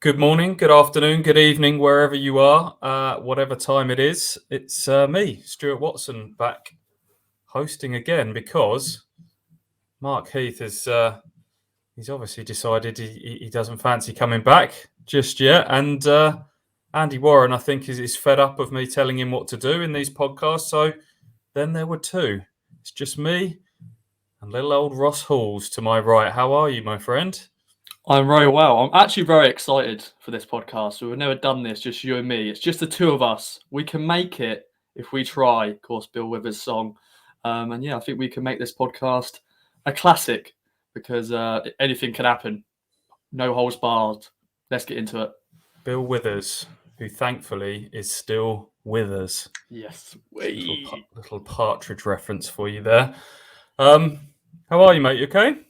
Good morning, good afternoon, good evening, wherever you are, whatever time it is. It's me, Stuart Watson, back hosting again because Mark Heath has he's obviously decided he doesn't fancy coming back just yet, and Andy Warren, I think, is fed up of me telling him what to do in these podcasts. So then there were two. It's just me and little old Ross Halls to my right. How are you, my friend? I'm very well. I'm actually very excited for this podcast. We've never done this, just you and me. It's just the two of us. We can make it if we try. Of course, Bill Withers' song. And yeah, I think we can make this podcast a classic because anything can happen. No holds barred. Let's get into it. Bill Withers, who thankfully is still with us. Yes. Little partridge reference for you there. How are you, mate? You okay?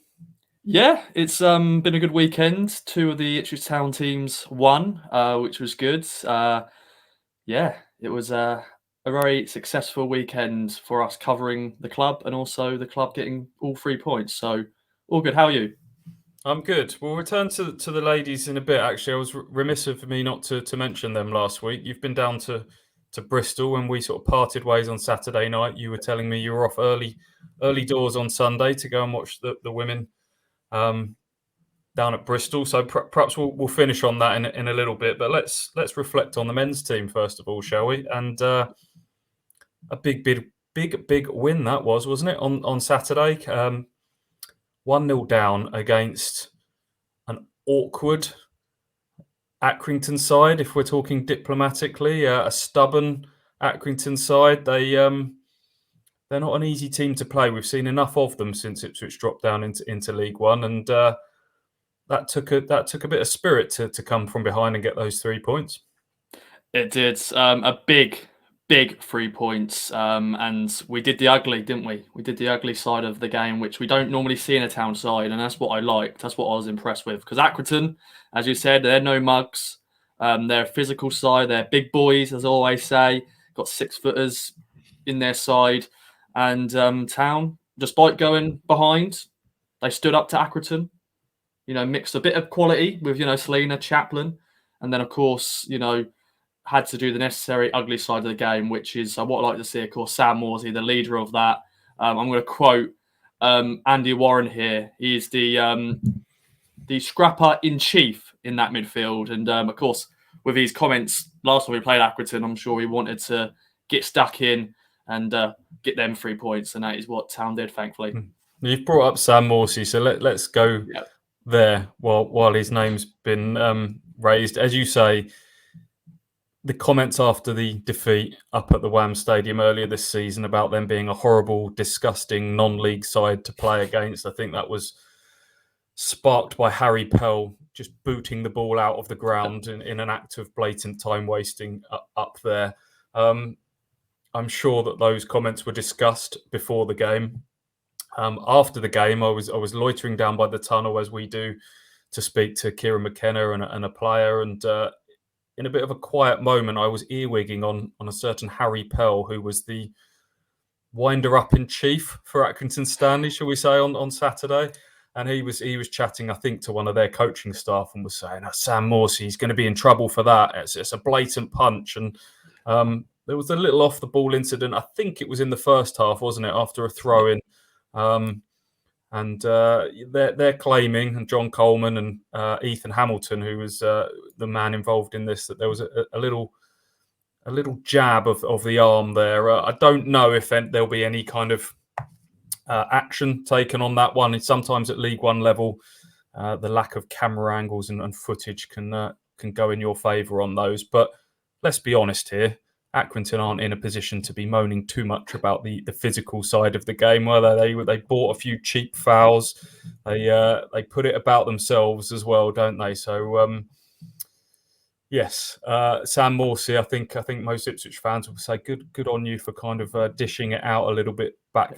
Yeah, it's been a good weekend. Two of the Ipswich Town teams won, which was good. Yeah, it was a very successful weekend for us covering the club and also the club getting all 3 points. So all good. How are you? I'm good. We'll return to the ladies in a bit. Actually, I was remiss of me not to mention them last week. You've been down to Bristol when we sort of parted ways on Saturday night. You were telling me you were off early doors on Sunday to go and watch the women down at Bristol. So perhaps we'll finish on that in a little bit. But let's reflect on the men's team first of all, shall we? And a big win that was, wasn't it, on Saturday? 1-0 down against an awkward Accrington side, if we're talking diplomatically, a stubborn Accrington side. They're not an easy team to play. We've seen enough of them since Ipswich dropped down into League One, and that took a bit of spirit to come from behind and get those 3 points. It did. A big 3 points. And we did the ugly, didn't we? We did the ugly side of the game, which we don't normally see in a Town side. And that's what I liked. That's what I was impressed with. Because Accrington, as you said, they're no mugs. They're a physical side. They're big boys, as I always say. Got 6-footers in their side. And Town, despite going behind, they stood up to Accrington. Mixed a bit of quality with, Selena, Chaplin. And then, of course, had to do the necessary ugly side of the game, which is what I like to see, of course, Sam Morsey, the leader of that. I'm going to quote Andy Warren here. He's the scrapper in chief in that midfield. And, of course, with his comments last time we played Accrington, I'm sure he wanted to get stuck in and get them 3 points. And that is what Town did, thankfully. You've brought up Sam Morsey, so let's go there while his name's been raised. As you say, the comments after the defeat up at the Wham Stadium earlier this season about them being a horrible, disgusting non-league side to play against, I think that was sparked by Harry Pell just booting the ball out of the ground in an act of blatant time wasting up there. I'm sure that those comments were discussed before the game. After the game, I was loitering down by the tunnel, as we do, to speak to Kieran Mckenna and a player. And in a bit of a quiet moment, I was earwigging on a certain Harry Pell, who was the winder-up in chief for Accrington Stanley, shall we say, on Saturday. And he was chatting, I think, to one of their coaching staff and was saying, Sam Morsey, he's going to be in trouble for that. It's a blatant punch. And there was a little off-the-ball incident. I think it was in the first half, wasn't it, after a throw-in. And they're claiming, and John Coleman and Ethan Hamilton, who was the man involved in this, that there was a little jab of the arm there. I don't know if there'll be any kind of action taken on that one. It's sometimes at League One level, the lack of camera angles and footage can go in your favour on those. But let's be honest here. Accrington aren't in a position to be moaning too much about the physical side of the game. Well, they bought a few cheap fouls. They put it about themselves as well, don't they? So yes, Sam Morsey. I think most Ipswich fans will say good on you for kind of dishing it out a little bit back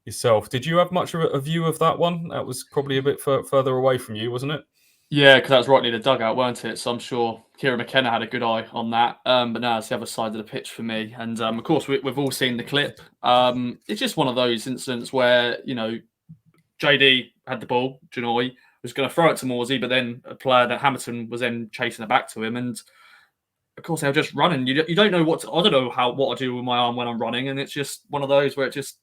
yourself. Did you have much of a view of that one? That was probably a bit further away from you, wasn't it? Yeah, because that was right near the dugout, weren't it? So I'm sure Kieran Mckenna had a good eye on that. But no, it's the other side of the pitch for me. And of course, we've all seen the clip. It's just one of those incidents where, JD had the ball, Janoy was going to throw it to Morsey, but then a player that Hamilton was then chasing it back to him, and of course they were just running. You don't know what I don't know what I do with my arm when I'm running, and it's just one of those where it just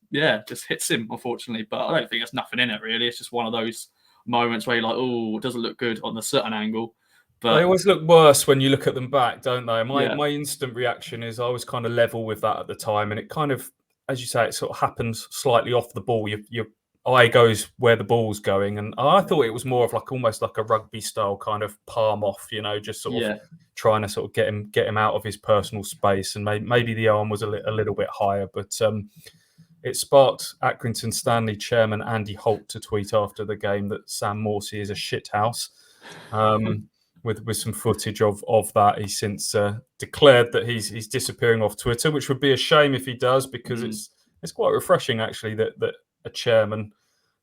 hits him, unfortunately. But I don't think there's nothing in it really. It's just one of those moments where you're like, oh, it doesn't look good on a certain angle. But they always look worse when you look at them back, don't they? My yeah. instant reaction is I was kind of level with that at the time, and it kind of, as you say, it sort of happens slightly off the ball. Your eye goes where the ball's going, and I thought it was more of like almost like a rugby style kind of palm off, just sort of trying to sort of get him out of his personal space, and maybe the arm was a little bit higher, but it sparked Accrington Stanley chairman Andy Holt to tweet after the game that Sam Morsey is a shithouse. With some footage of that. He's since declared that he's disappearing off Twitter, which would be a shame if he does, because it's quite refreshing actually that a chairman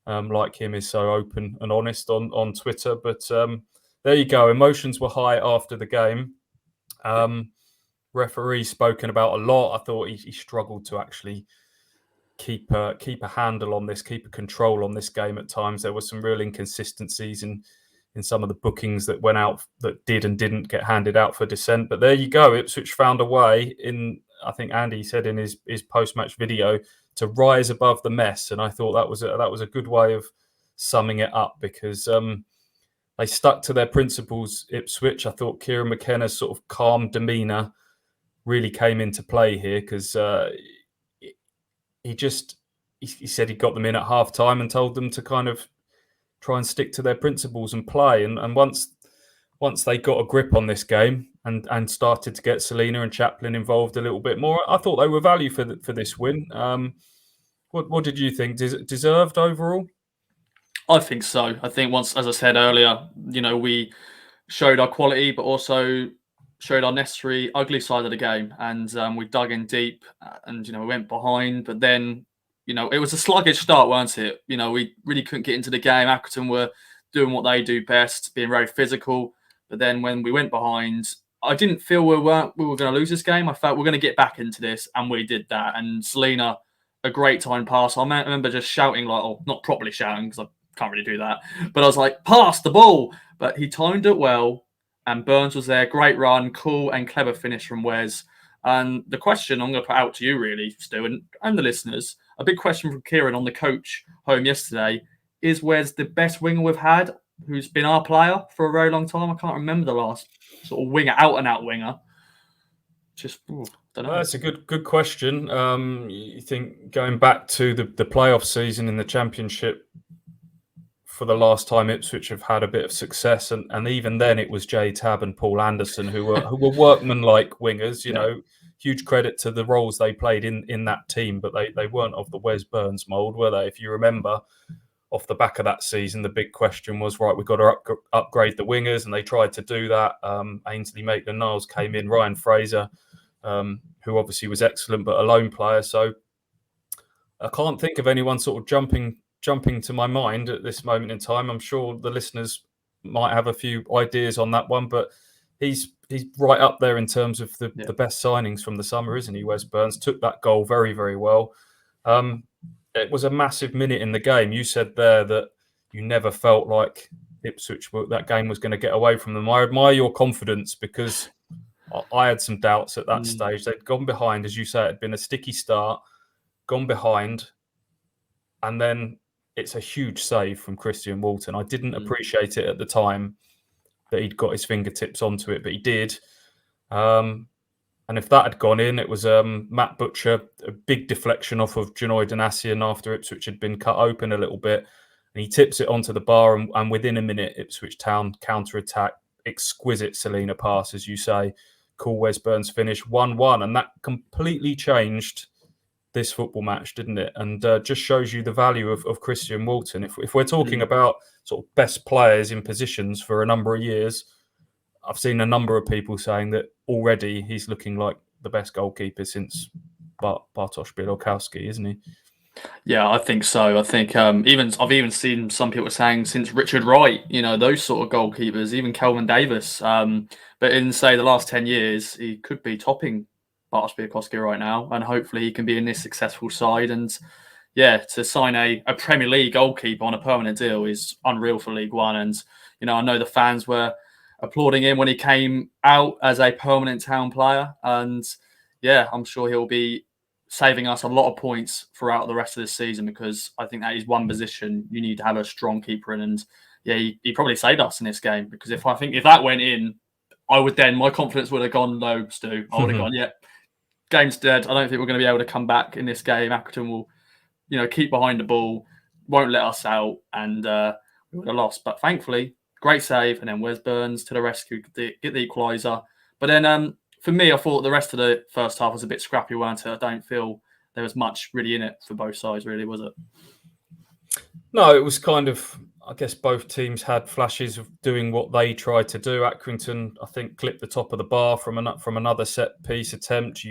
like him is so open and honest on Twitter. But there you go. Emotions were high after the game. Referee spoken about a lot. I thought he struggled to actually keep a handle on this, keep a control on this game at times. There were some real inconsistencies in some of the bookings that went out that did and didn't get handed out for dissent. But there you go. Ipswich found a way I think Andy said in his post-match video, to rise above the mess. And I thought that was a good way of summing it up, because they stuck to their principles, Ipswich. I thought Kieran Mckenna's sort of calm demeanour really came into play here, because he said he got them in at half time and told them to kind of try and stick to their principles and play. And once they got a grip on this game and started to get Selina and Chaplin involved a little bit more, I thought they were value for this win. What did you think? Deserved overall? I think so. I think once, as I said earlier, we showed our quality, but also showed our necessary ugly side of the game, and we dug in deep, and we went behind, but then. It was a sluggish start, weren't it? We really couldn't get into the game. Accrington were doing what they do best, being very physical. But then when we went behind, I didn't feel we were going to lose this game. I felt we're going to get back into this, and we did that. And Selina, a great time pass. I remember just shouting, not properly shouting because I can't really do that, but I was like, pass the ball. But he timed it well, and Burns was there. Great run, cool and clever finish from Wes. And the question I'm going to put out to you, really, Stu, and the listeners, a big question from Kieran on the coach home yesterday, is Wes the best winger we've had who's been our player for a very long time? I can't remember the last sort of winger, out-and-out winger. Don't know. That's a good question. You think going back to the playoff season in the Championship, for the last time Ipswich have had a bit of success, and even then it was Jay Tabb and Paul Anderson who were workman-like wingers. Huge credit to the roles they played in that team, but they weren't of the Wes Burns mould, were they? If you remember, off the back of that season, the big question was, right, we've got to upgrade the wingers, and they tried to do that. Ainsley Maitland-Niles came in, Ryan Fraser, who obviously was excellent, but a lone player. So I can't think of anyone sort of jumping to my mind at this moment in time. I'm sure the listeners might have a few ideas on that one, but he's right up there in terms of the best signings from the summer, isn't he? Wes Burns took that goal very, very well. It was a massive minute in the game. You said there that you never felt like Ipswich, that game was going to get away from them. I admire your confidence, because I had some doubts at that stage. They'd gone behind, as you say, it had been a sticky start, gone behind, and then it's a huge save from Christian Walton. I didn't appreciate it at the time that he'd got his fingertips onto it, but he did. And if that had gone in, it was Matt Butcher, a big deflection off of Janoy Donasian after Ipswich had been cut open a little bit. And he tips it onto the bar, and within a minute, Ipswich Town counter-attack, exquisite Selina pass, as you say, cool Wes Burns finish, 1-1. And that completely changed this football match, didn't it? And just shows you the value of Christian Walton. If we're talking about sort of best players in positions for a number of years, I've seen a number of people saying that already he's looking like the best goalkeeper since Bartosz Bielkowski, isn't he? Yeah, I think so. I think I've even seen some people saying since Richard Wright, those sort of goalkeepers, even Kelvin Davis. But in, say, the last 10 years, he could be topping Bartosz Bielkowski right now, and hopefully he can be in this successful side. And to sign a Premier League goalkeeper on a permanent deal is unreal for League One. And, I know the fans were applauding him when he came out as a permanent Town player. And I'm sure he'll be saving us a lot of points throughout the rest of this season, because I think that is one position you need to have a strong keeper in. And he probably saved us in this game, because if that went in, my confidence would have gone low, Stu. I would have gone, game's dead. I don't think we're going to be able to come back in this game. Accrington will, keep behind the ball, won't let us out, and we would have lost. But thankfully, great save, and then Wes Burns to the rescue, get the equaliser. But then for me, I thought the rest of the first half was a bit scrappy, weren't it? I don't feel there was much really in it for both sides, really, was it? No, it was kind of, I guess both teams had flashes of doing what they tried to do. Accrington, I think, clipped the top of the bar from another set piece attempt.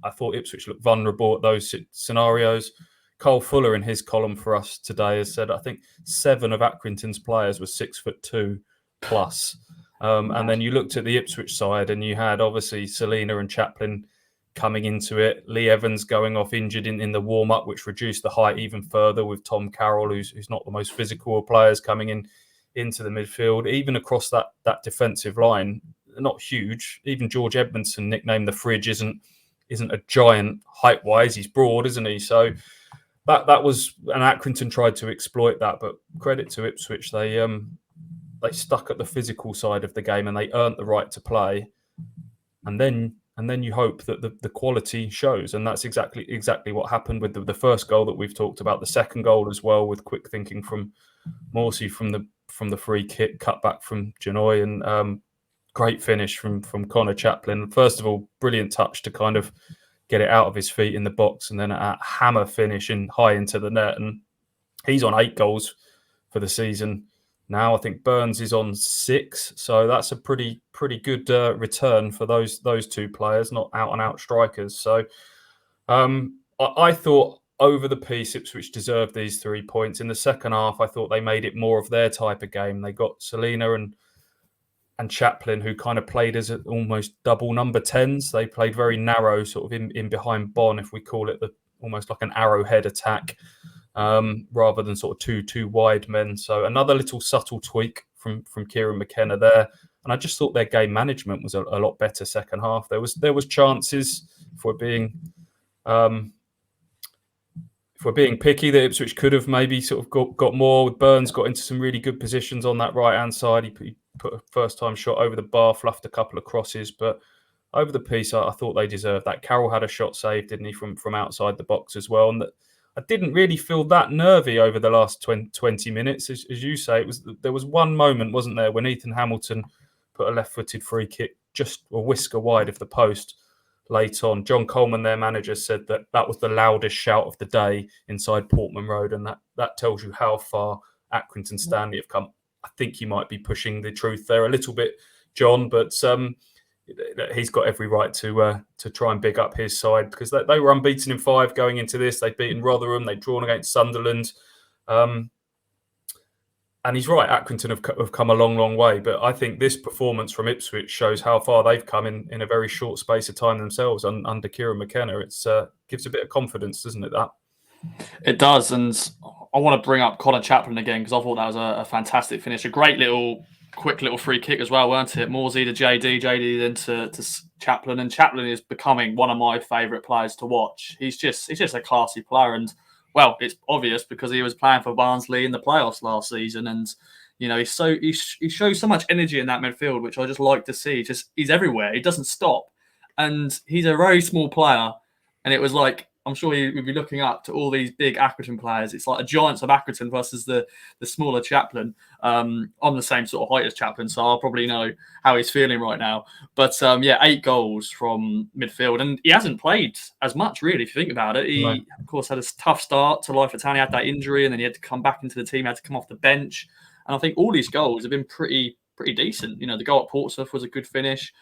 I thought Ipswich looked vulnerable at those scenarios. Cole Fuller, in his column for us today, has said I think 7 of Accrington's players were 6'2" plus. And then you looked at the Ipswich side, and you had obviously Selina and Chaplin coming into it. Lee Evans going off injured in the warm-up, which reduced the height even further, with Tom Carroll, who's not the most physical of players, coming into the midfield. Even across that defensive line, not huge. Even George Edmondson, nicknamed the Fridge, isn't a giant height-wise. He's broad, isn't he? So that was, and Accrington tried to exploit that, but credit to Ipswich, they stuck at the physical side of the game, and they earned the right to play. And then you hope that the quality shows, and that's exactly what happened with the first goal that we've talked about. The second goal as well, with quick thinking from Morsey from the free kick, cut back from Janoy, and great finish from Colin Chaplin. First of all, brilliant touch to kind of get it out of his feet in the box, and then a hammer finish high into the net. And he's on 8 goals for the season now. I think Burns is on 6, so that's a pretty good return for those 2 players, not out and out strikers. So I thought over the piece, Ipswich deserved these 3 points. In the second half, I thought they made it more of their type of game. They got Selina and Chaplin, who kind of played as almost double number 10s. They played very narrow, sort of in behind Bon, if we call it almost like an arrowhead attack, rather than sort of two wide men. So another little subtle tweak from Kieran Mckenna there. And I just thought their game management was a lot better second half. There was chances, if we're being picky, that Ipswich could have maybe sort of got more. Burns got into some really good positions on that right-hand side. He put a first-time shot over the bar, fluffed a couple of crosses, but over the piece, I thought they deserved that. Carroll had a shot saved, didn't he, from outside the box as well. And I didn't really feel that nervy over the last 20 minutes. As you say, there was one moment, wasn't there, when Ethan Hamilton put a left-footed free kick just a whisker wide of the post late on. John Coleman, their manager, said that was the loudest shout of the day inside Portman Road, and that tells you how far Accrington Stanley have come. I think you might be pushing the truth there a little bit, John, but he's got every right to try and big up his side, because they were unbeaten in 5 going into this. They'd beaten Rotherham, they'd drawn against Sunderland. And he's right, Accrington have come a long, long way. But I think this performance from Ipswich shows how far they've come in a very short space of time themselves under Kieran Mckenna. It gives a bit of confidence, doesn't it, that? It does. And I want to bring up Colin Chaplin again, because I thought that was a fantastic finish. A great quick little free kick as well, weren't it? Morsey to JD then to Chaplin. And Chaplin is becoming one of my favourite players to watch. He's just a classy player. And well, it's obvious because he was playing for Barnsley in the playoffs last season, and he shows so much energy in that midfield, which I just like to see. He's everywhere. He doesn't stop, and he's a very small player. And it was like, I'm sure you'd be looking up to all these big Accrington players. It's like a giants of Accrington versus the smaller Chaplin. I'm the same sort of height as Chaplin, so I'll probably know how he's feeling right now. But 8 goals from midfield, and he hasn't played as much, really, if you think about it. He, of course, had a tough start to life at Town. He had that injury, and then he had to come back into the team. He had to come off the bench, and I think all these goals have been pretty decent. The goal at Portsmouth was a good finish,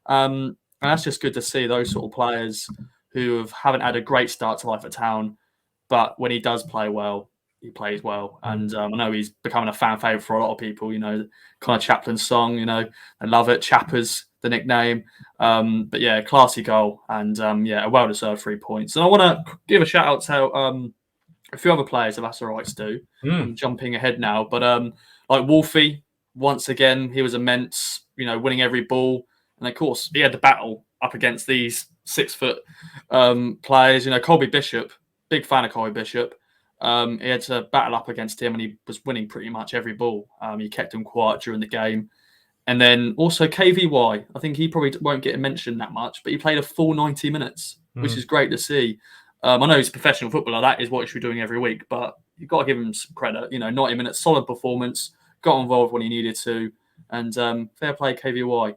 and that's just good to see those sort of players who haven't had a great start to life at Town, but when he does play well, he plays well. And I know he's becoming a fan favourite for a lot of people. Colin Chaplin's song, I love it. Chappers, the nickname. But yeah, classy goal, and a well-deserved 3 points. And I want to give a shout out to a few other players have asked the rights to. I'm jumping ahead now, but like Wolfie, once again, he was immense, winning every ball. And of course, he had the battle up against these 6 foot players. Colby Bishop, big fan of Colby Bishop. He had to battle up against him, and he was winning pretty much every ball. He kept him quiet during the game. And then also KVY, I think he probably won't get mentioned that much, but he played a full 90 minutes, which is great to see. I know he's a professional footballer. That is what he should be doing every week, but you've got to give him some credit. 90 minutes, solid performance, got involved when he needed to, and fair play KVY.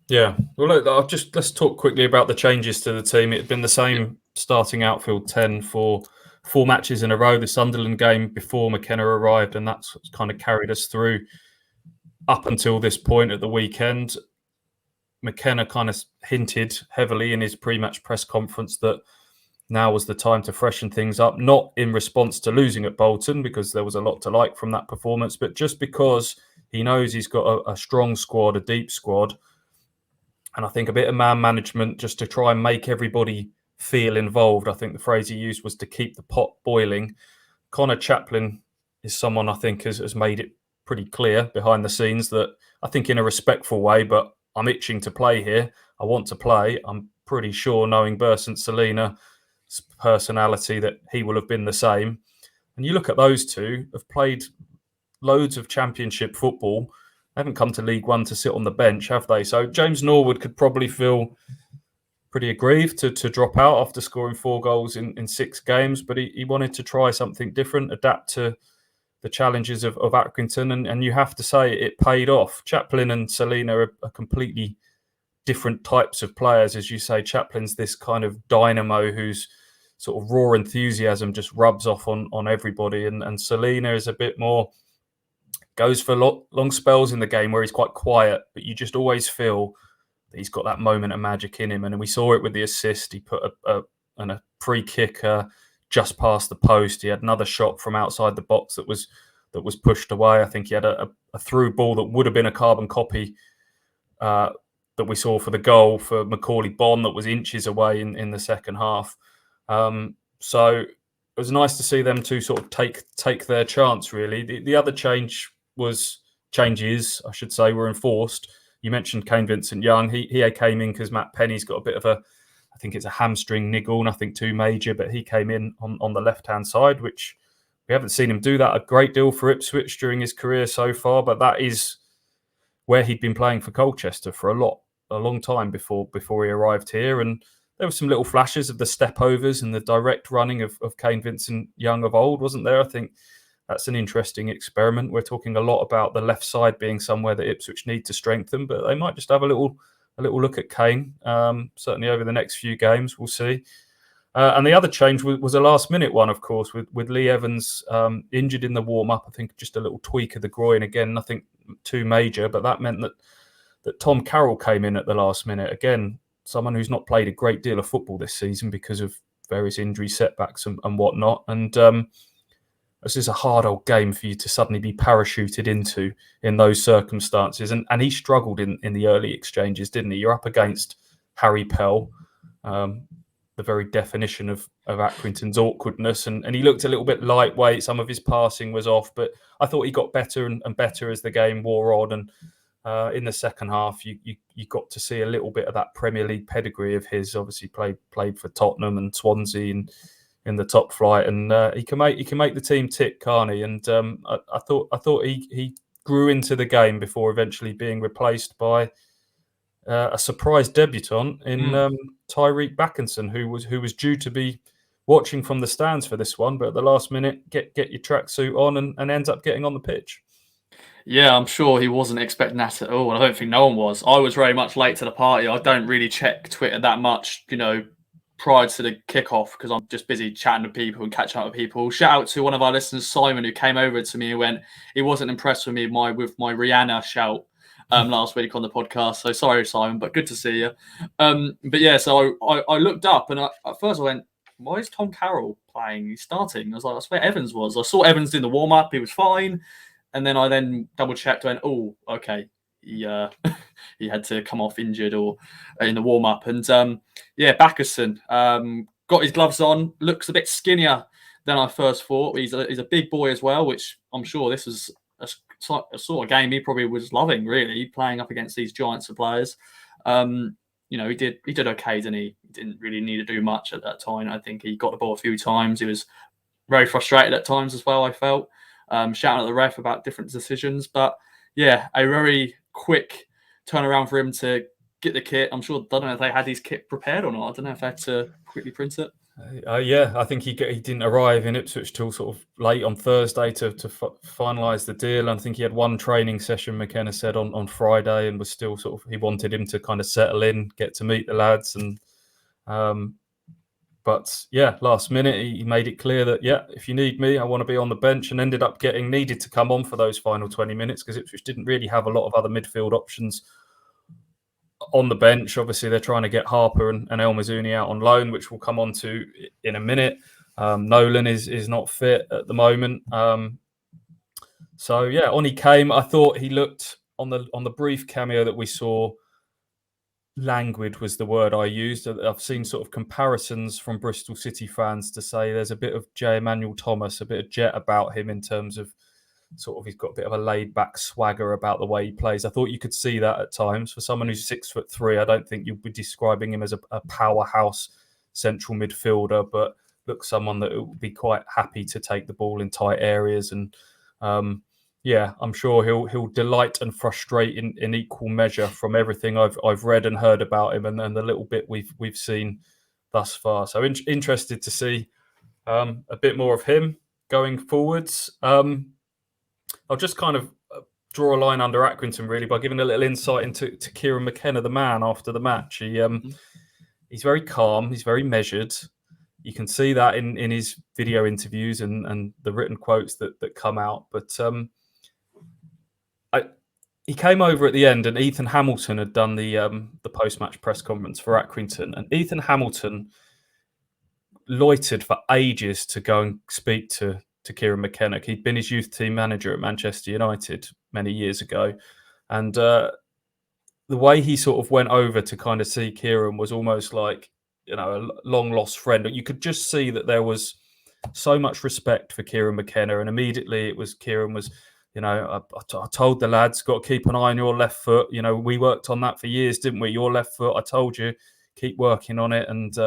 Yeah. Well, look, let's talk quickly about the changes to the team. It had been the same starting outfield 10 for 4 matches in a row. The Sunderland game before McKenna arrived, and that's kind of carried us through up until this point at the weekend. McKenna kind of hinted heavily in his pre-match press conference that now was the time to freshen things up, not in response to losing at Bolton, because there was a lot to like from that performance, but just because he knows he's got a strong squad, a deep squad, and I think a bit of man management just to try and make everybody feel involved. I think the phrase he used was to keep the pot boiling. Colin Chaplin is someone I think has made it pretty clear behind the scenes that, I think in a respectful way, but I'm itching to play here. I want to play. I'm pretty sure, knowing Bersant Salina's personality, that he will have been the same. And you look at those two, have played loads of championship football. They haven't come to League One to sit on the bench, have they? So James Norwood could probably feel pretty aggrieved to drop out after scoring 4 goals in 6 games, but he wanted to try something different, adapt to the challenges of Accrington, and you have to say it paid off. Chaplin and Salina are completely different types of players. As you say, Chaplin's this kind of dynamo whose sort of raw enthusiasm just rubs off on everybody, and Salina is a bit more, goes for long spells in the game where he's quite quiet, but you just always feel that he's got that moment of magic in him. And we saw it with the assist. He put a free kick just past the post. He had another shot from outside the box that was pushed away. I think he had a through ball that would have been a carbon copy that we saw for the goal for Macaulay Bonne that was inches away in the second half. So it was nice to see them two sort of take their chance, really. The other changes, I should say, were enforced. You mentioned Kane Vincent-Young. He came in because Matt Penny's got a bit of I think it's a hamstring niggle, nothing too major, but he came in on the left-hand side, which we haven't seen him do that a great deal for Ipswich during his career so far, but that is where he'd been playing for Colchester for a long time before he arrived here. And there were some little flashes of the step-overs and the direct running of Kane Vincent-Young of old, wasn't there? I think that's an interesting experiment. We're talking a lot about the left side being somewhere that Ipswich need to strengthen, but they might just have a little look at Kane, certainly over the next few games. We'll see. And the other change was a last-minute one, of course, with Lee Evans injured in the warm-up. I think just a little tweak of the groin. Again, nothing too major, but that meant that Tom Carroll came in at the last minute. Again, someone who's not played a great deal of football this season because of various injury setbacks and whatnot. And this is a hard old game for you to suddenly be parachuted into in those circumstances. And he struggled in the early exchanges, didn't he? You're up against Harry Pell, the very definition of Accrington's awkwardness. And he looked a little bit lightweight. Some of his passing was off, but I thought he got better and better as the game wore on. And in the second half, you got to see a little bit of that Premier League pedigree of his. Obviously played for Tottenham and Swansea and in the top flight, and he can make the team tick, can't he? And I thought he grew into the game before eventually being replaced by a surprise debutant in Tyreece Simpson, who was due to be watching from the stands for this one, but at the last minute, get your tracksuit on and ends up getting on the pitch. Yeah, I'm sure he wasn't expecting that at all. I don't think no one was. I was very much late to the party. I don't really check Twitter that much, prior to the kickoff, because I'm just busy chatting to people and catching up with people. Shout out to one of our listeners, Simon, who came over to me and went, he wasn't impressed with me with my Rihanna shout last week on the podcast. So sorry, Simon, but good to see you. But yeah, so I looked up and at first I went, why is Tom Carroll playing? He's starting. I was like, that's where Evans was. I saw Evans doing the warm up. He was fine. And then I double checked and went, oh, okay. He had to come off injured or in the warm up. And Backerson got his gloves on, looks a bit skinnier than I first thought. He's a big boy as well, which I'm sure this was a sort of game he probably was loving, really, playing up against these giants of players. He did okay, didn't he? He didn't really need to do much at that time. I think he got the ball a few times. He was very frustrated at times as well, I felt, shouting at the ref about different decisions. But yeah, a very quick turnaround for him to get the kit. I don't know if they had his kit prepared or not. I don't know if they had to quickly print it. I think he didn't arrive in Ipswich till sort of late on Thursday to finalise the deal. And I think he had one training session, McKenna said, on Friday, and was still sort of, he wanted him to kind of settle in, get to meet the lads. And but yeah, last minute he made it clear that, yeah, if you need me, I want to be on the bench, and ended up needed to come on for those final 20 minutes because Ipswich didn't really have a lot of other midfield options on the bench. Obviously, they're trying to get Harper and El Mazzuni out on loan, which we'll come on to in a minute. Nolan is not fit at the moment. So yeah, on he came. I thought he looked on the brief cameo that we saw. Languid was the word I used. I've seen sort of comparisons from Bristol City fans to say there's a bit of J. Emmanuel Thomas, a bit of jet about him in terms of sort of, he's got a bit of a laid-back swagger about the way he plays. I thought you could see that at times. For someone who's 6'3", I don't think you'd be describing him as a powerhouse central midfielder, but looks someone that would be quite happy to take the ball in tight areas. And I'm sure he'll delight and frustrate in equal measure from everything I've read and heard about him, and the little bit we've seen thus far. So interested to see a bit more of him going forwards. I'll just kind of draw a line under Accrington really by giving a little insight into Kieran Mckenna, the man, after the match. He's very calm. He's very measured. You can see that in his video interviews and the written quotes that come out. But he came over at the end, and Ethan Hamilton had done the post-match press conference for Accrington, and Ethan Hamilton loitered for ages to go and speak to Kieran Mckenna. He'd been his youth team manager at Manchester United many years ago. And the way he sort of went over to kind of see Kieran was almost like, a long lost friend. You could just see that there was so much respect for Kieran Mckenna. And immediately Kieran was, I told the lads, got to keep an eye on your left foot. We worked on that for years, didn't we? Your left foot, I told you, keep working on it. And,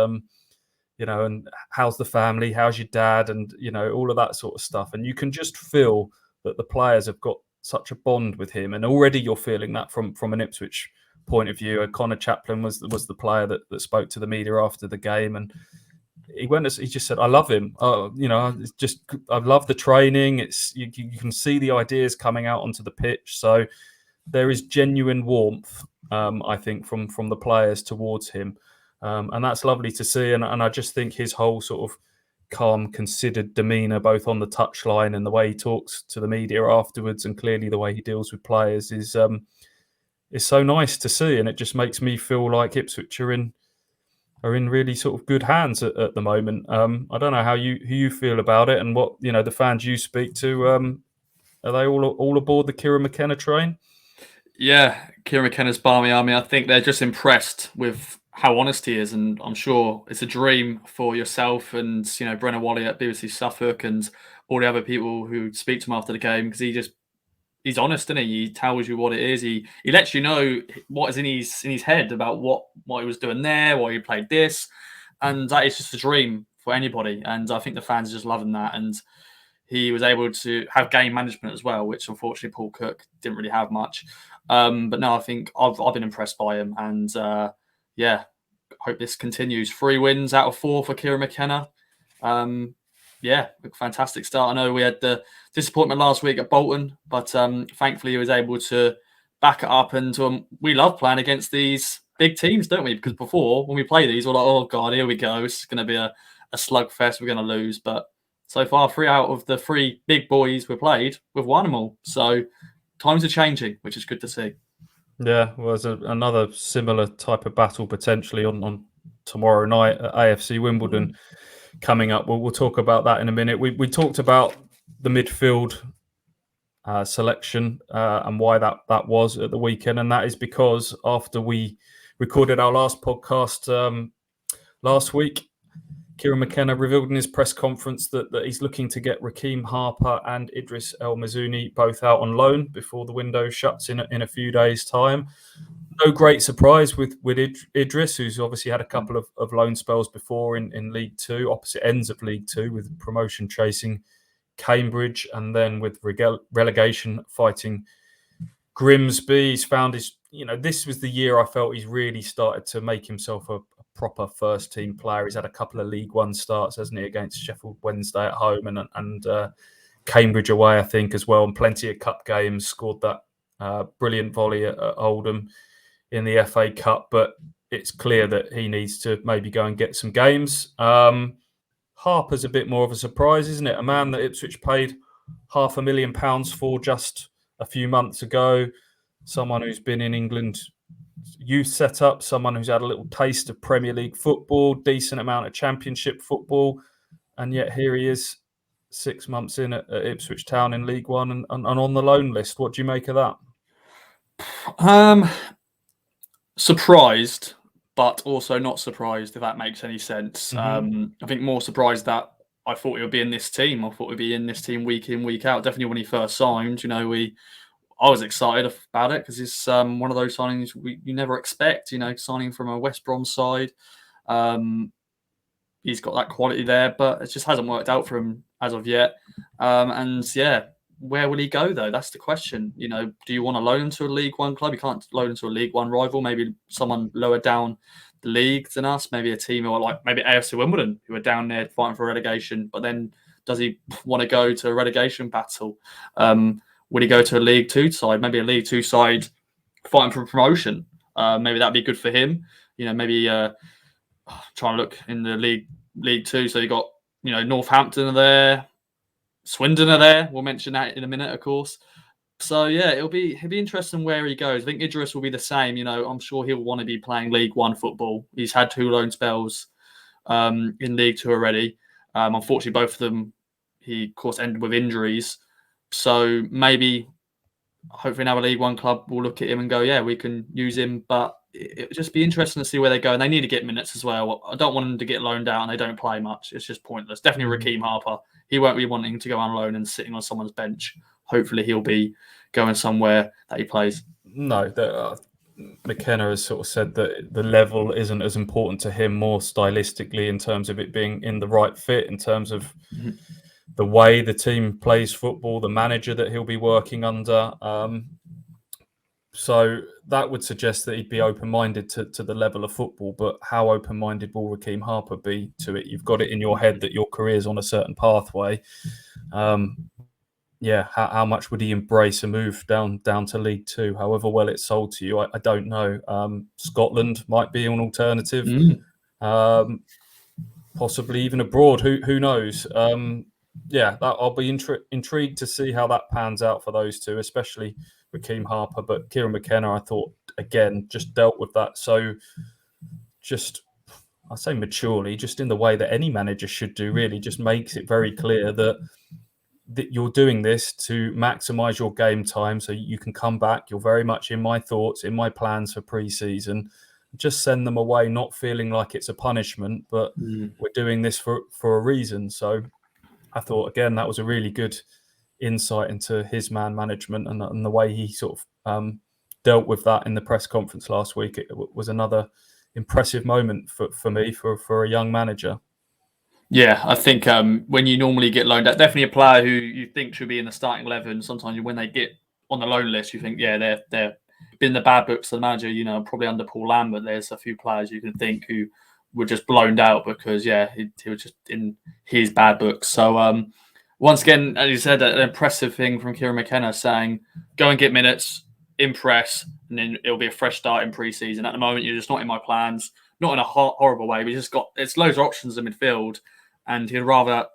and how's the family? How's your dad? And, all of that sort of stuff. And you can just feel that the players have got such a bond with him. And already you're feeling that from an Ipswich point of view. Colin Chaplin was the player that spoke to the media after the game. And he just said, I love him. I love the training. It's you can see the ideas coming out onto the pitch. So there is genuine warmth, I think, from the players towards him. And that's lovely to see. And I just think his whole sort of calm, considered demeanour, both on the touchline and the way he talks to the media afterwards, and clearly the way he deals with players is so nice to see. And it just makes me feel like Ipswich are in really sort of good hands at the moment. I don't know how you feel about it, and what the fans you speak to. Are they all aboard the Kieran Mckenna train? Yeah, Kieran McKenna's balmy. I mean, I think they're just impressed with how honest he is, and I'm sure it's a dream for yourself and Brennan Wally at BBC Suffolk and all the other people who speak to him after the game, because he's honest, isn't he? He tells you what it is. He lets you know what is in his head about what he was doing there, why he played this, and that is just a dream for anybody. And I think the fans are just loving that. And he was able to have game management as well, which unfortunately Paul Cook didn't really have much. But no, I think I've been impressed by him, and hope this continues. 3 wins out of 4 for Kieran Mckenna. Fantastic start. I know we had the disappointment last week at Bolton, but thankfully he was able to back it up. And we love playing against these big teams, don't we? Because before, when we play these, we're like, oh God, here we go. It's going to be a slugfest. We're going to lose. But so far, 3 out of the 3 big boys we played, we've won them all. So times are changing, which is good to see. Yeah, well, there's another similar type of battle potentially on tomorrow night at AFC Wimbledon coming up. We'll talk about that in a minute. We talked about the midfield selection and why that was at the weekend, and that is because after we recorded our last podcast last week, Kieran Mckenna revealed in his press conference that he's looking to get Raheem Harper and Idris El Mazouni both out on loan before the window shuts in a few days' time. No great surprise with Idris, who's obviously had a couple of loan spells before in League Two, opposite ends of League Two, with promotion chasing Cambridge, and then with relegation fighting Grimsby. He's found his, this was the year I felt he's really started to make himself a proper first team player. He's had a couple of League One starts, hasn't he, against Sheffield Wednesday at home and Cambridge away, I think, as well, and plenty of cup games. Scored that brilliant volley at Oldham in the FA Cup, but it's clear that he needs to maybe go and get some games. Harper's a bit more of a surprise, isn't it? A man that Ipswich paid £500,000 for just a few months ago, someone who's been in England youth setup, someone who's had a little taste of Premier League football, decent amount of Championship football, and yet here he is 6 months in at Ipswich Town in League One and on the loan list. What do you make of that? Surprised, but also not surprised, if that makes any sense. I think more surprised that I thought he would be in this team. I thought he'd be in this team week in, week out. Definitely when he first signed, I was excited about it because it's one of those signings you never expect, signing from a West Brom side. He's got that quality there, but it just hasn't worked out for him as of yet. Where will he go, though? That's the question. Do you want to loan him to a League One club? You can't loan him to a League One rival, maybe someone lower down the league than us, maybe a team or like maybe AFC Wimbledon, who are down there fighting for relegation. But then does he want to go to a relegation battle? Would he go to a League Two side? Maybe a League Two side fighting for promotion. Maybe that'd be good for him. Maybe try and look in the League Two. So you got Northampton are there, Swindon are there. We'll mention that in a minute, of course. So yeah, it'll be interesting where he goes. I think Idris will be the same. I'm sure he'll want to be playing League One football. He's had 2 loan spells in League Two already. Unfortunately, both of them he of course ended with injuries. So maybe, hopefully, now a League One club will look at him and go, yeah, we can use him. But it'll just be interesting to see where they go. And they need to get minutes as well. I don't want them to get loaned out and they don't play much. It's just pointless. Definitely Raheem Harper. He won't be wanting to go on loan and sitting on someone's bench. Hopefully, he'll be going somewhere that he plays. No, McKenna has sort of said that the level isn't as important to him, more stylistically in terms of it being in the right fit, in terms of the way the team plays football, the manager that he'll be working under. So that would suggest that he'd be open-minded to the level of football, but how open-minded will Raheem Harper be to it? You've got it in your head that your career's on a certain pathway. How much would he embrace a move down to League Two? However well it's sold to you, I don't know. Scotland might be an alternative. Possibly even abroad. Who knows? I'll be intrigued to see how that pans out for those two, especially Raheem Harper. But Kieran Mckenna, I thought, again, just dealt with that. So I say maturely, just in the way that any manager should do, really, just makes it very clear that you're doing this to maximise your game time so you can come back. You're very much in my thoughts, in my plans for pre-season. Just send them away, not feeling like it's a punishment, but we're doing this for a reason. So I thought, again, that was a really good insight into his man management and the way he sort of dealt with that in the press conference last week. It was another impressive moment for me, for a young manager. Yeah, I think when you normally get loaned out, definitely a player who you think should be in the starting 11. Sometimes when they get on the loan list, you think, yeah, they're been the bad books of the manager, probably under Paul Lambert. There's a few players you can think who were just blown out because, he was just in his bad books. So, once again, as you said, an impressive thing from Kieran Mckenna saying, go and get minutes, impress, and then it'll be a fresh start in pre-season. At the moment, you're just not in my plans, not in a horrible way. We just it's loads of options in midfield, and he'd rather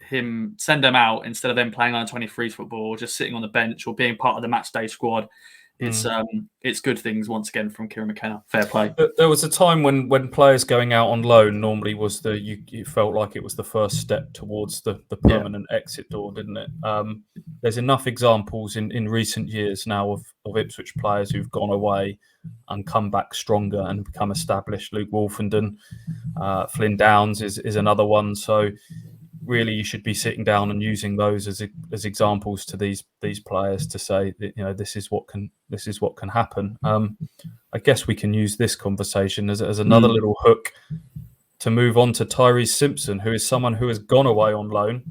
him send them out instead of them playing on 23s football or just sitting on the bench or being part of the match day squad It's good things once again from Kieran Mckenna. Fair play. There was a time when players going out on loan normally was you felt like it was the first step towards the permanent exit door, didn't it? There's enough examples in recent years now of Ipswich players who've gone away and come back stronger and become established. Luke Wolfenden, Flynn Downs is another one. So really, you should be sitting down and using those as examples to these players to say that this is what can happen. I guess we can use this conversation as another little hook to move on to Tyree Simpson, who is someone who has gone away on loan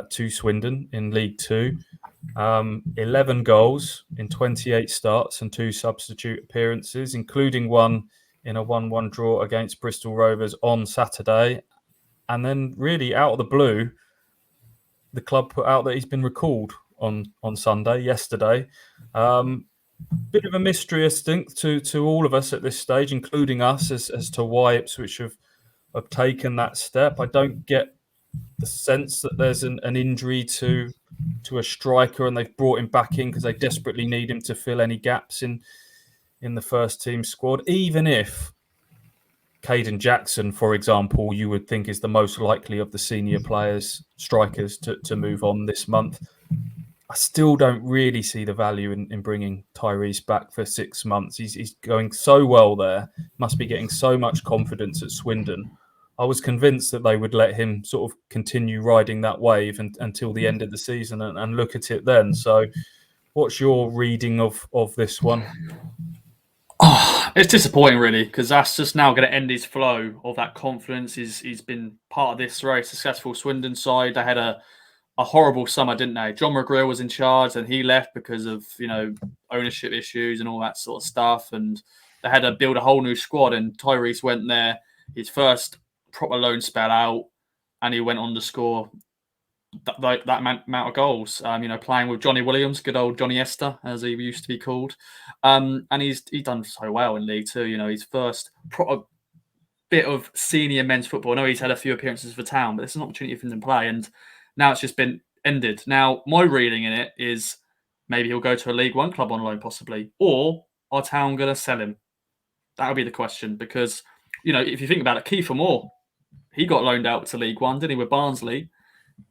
to Swindon in League Two. 11 goals in 28 starts and 2 substitute appearances, including one in a 1-1 draw against Bristol Rovers on Saturday. And then really out of the blue, the club put out that he's been recalled on Sunday, yesterday. Bit of a mystery, I think, to all of us at this stage, including us, as to why Ipswich have taken that step. I don't get the sense that there's an injury to a striker and they've brought him back in because they desperately need him to fill any gaps in the first team squad. Even if Caden Jackson, for example, you would think is the most likely of the senior strikers to move on this month. I still don't really see the value in bringing Tyreece back for 6 months. He's going so well there, must be getting so much confidence at Swindon. I was convinced that they would let him sort of continue riding that wave until the end of the season and look at it then. So what's your reading of this one? Oh, it's disappointing, really, because that's just now going to end his flow of that confidence. He's been part of this very successful Swindon side. They had a horrible summer, didn't they? John McGreal was in charge and he left because of, ownership issues and all that sort of stuff. And they had to build a whole new squad. And Tyreece went there, his first proper loan spell out, and he went on to score that amount of goals. Playing with Johnny Williams, good old Johnny Esther, as he used to be called. And he's done so well in League Two. His first proper bit of senior men's football. I know he's had a few appearances for Town, but it's an opportunity for him to play. And now it's just been ended. Now, my reading in it is maybe he'll go to a League One club on loan, possibly. Or are Town going to sell him? That would be the question. Because, if you think about it, Kiefer Moore, he got loaned out to League One, didn't he, with Barnsley?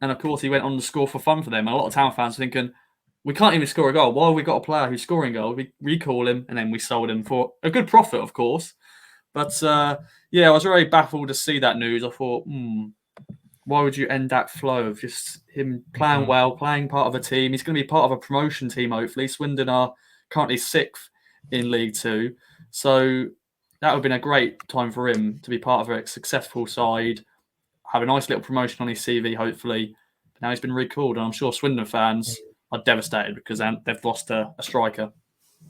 And, of course, he went on to score for fun for them. And a lot of Town fans are thinking, we can't even score a goal. Why have we got a player who's scoring goals? We recall him, and then we sold him for a good profit, of course. But, I was very baffled to see that news. I thought, why would you end that flow of just him playing well, playing part of a team? He's going to be part of a promotion team, hopefully. Swindon are currently 6th in League Two. So that would have been a great time for him to be part of a successful side, have a nice little promotion on his CV, hopefully. But now he's been recalled, and I'm sure Swindon fans are devastated because they've lost a striker.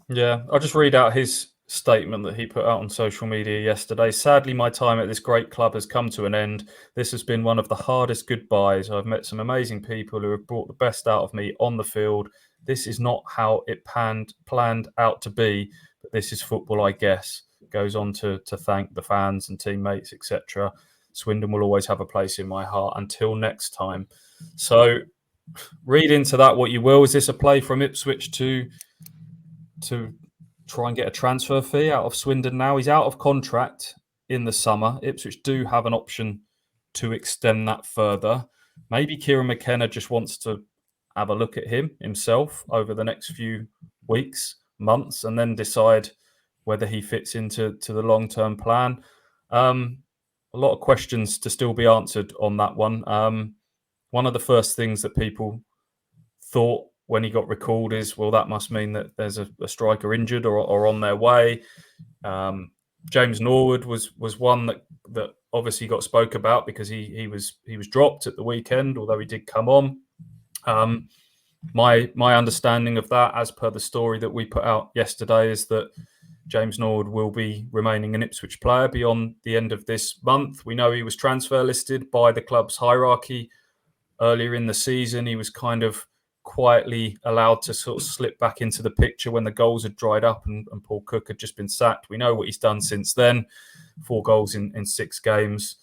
Yeah, I'll just read out his statement that he put out on social media yesterday. Sadly, my time at this great club has come to an end. This has been one of the hardest goodbyes. I've met some amazing people who have brought the best out of me on the field. This is not how it planned out to be, but this is football, I guess. Goes on to thank the fans and teammates, etc. Swindon will always have a place in my heart until next time. So read into that what you will. Is this a play from Ipswich to try and get a transfer fee out of Swindon now? He's out of contract in the summer. Ipswich do have an option to extend that further. Maybe Kieran Mckenna just wants to have a look at himself over the next few weeks, months, and then decide whether he fits into the long-term plan. A lot of questions to still be answered on that one. One of the first things that people thought when he got recalled is, well, that must mean that there's a striker injured or on their way. James Norwood was one that obviously got spoke about because he was dropped at the weekend, although he did come on. My understanding of that, as per the story that we put out yesterday, is that James Norwood will be remaining an Ipswich player beyond the end of this month. We know he was transfer listed by the club's hierarchy earlier in the season. He was kind of quietly allowed to sort of slip back into the picture when the goals had dried up and Paul Cook had just been sacked. We know what he's done since then. 4 goals in 6 games.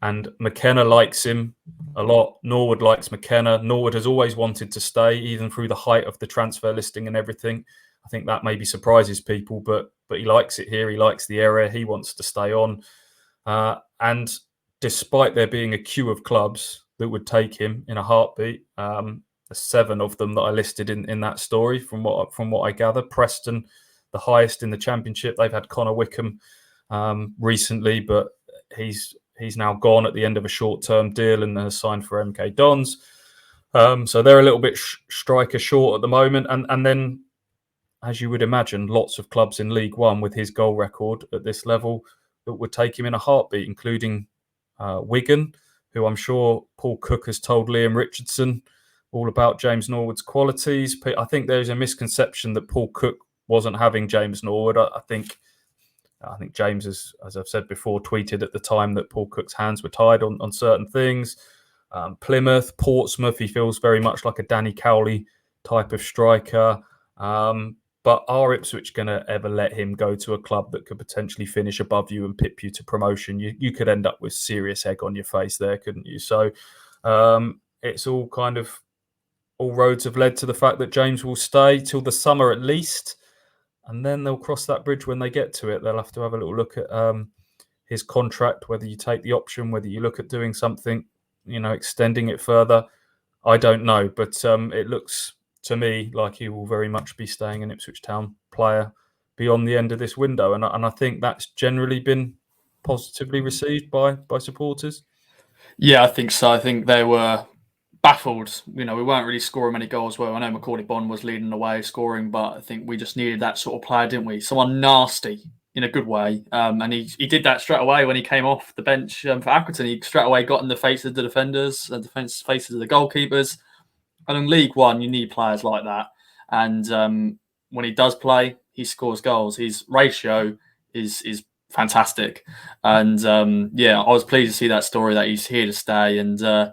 And McKenna likes him a lot. Norwood likes McKenna. Norwood has always wanted to stay, even through the height of the transfer listing and everything. I think that maybe surprises people, but he likes it here. He likes the area. He wants to stay on. And despite there being a queue of clubs that would take him in a heartbeat, 7 of them that I listed in that story, from what I gather, Preston, the highest in the Championship. They've had Connor Wickham recently, but he's now gone at the end of a short-term deal and has signed for MK Dons. So they're a little bit striker short at the moment. And then, as you would imagine, lots of clubs in League One with his goal record at this level that would take him in a heartbeat, including Wigan, who I'm sure Paul Cook has told Liam Richardson all about James Norwood's qualities. I think there's a misconception that Paul Cook wasn't having James Norwood. I think James, as I've said before, tweeted at the time that Paul Cook's hands were tied on certain things. Plymouth, Portsmouth, he feels very much like a Danny Cowley type of striker. But are Ipswich going to ever let him go to a club that could potentially finish above you and pip you to promotion? You could end up with serious egg on your face there, couldn't you? So it's all roads have led to the fact that James will stay till the summer at least. And then they'll cross that bridge when they get to it. They'll have to have a little look at his contract, whether you take the option, whether you look at doing something, extending it further. I don't know. But it looks to me like he will very much be staying an Ipswich Town player beyond the end of this window. And I think that's generally been positively received by supporters. Yeah, I think so. I think they were baffled. We weren't really scoring many goals. Well, I know Macaulay Bonne was leading the way scoring, but I think we just needed that sort of player, didn't we? Someone nasty in a good way. And he did that straight away when he came off the bench for Accrington. He straight away got in the faces of the defenders, faces of the goalkeepers. And in League One, you need players like that. And when he does play, he scores goals. His ratio is fantastic. And I was pleased to see that story that he's here to stay. And I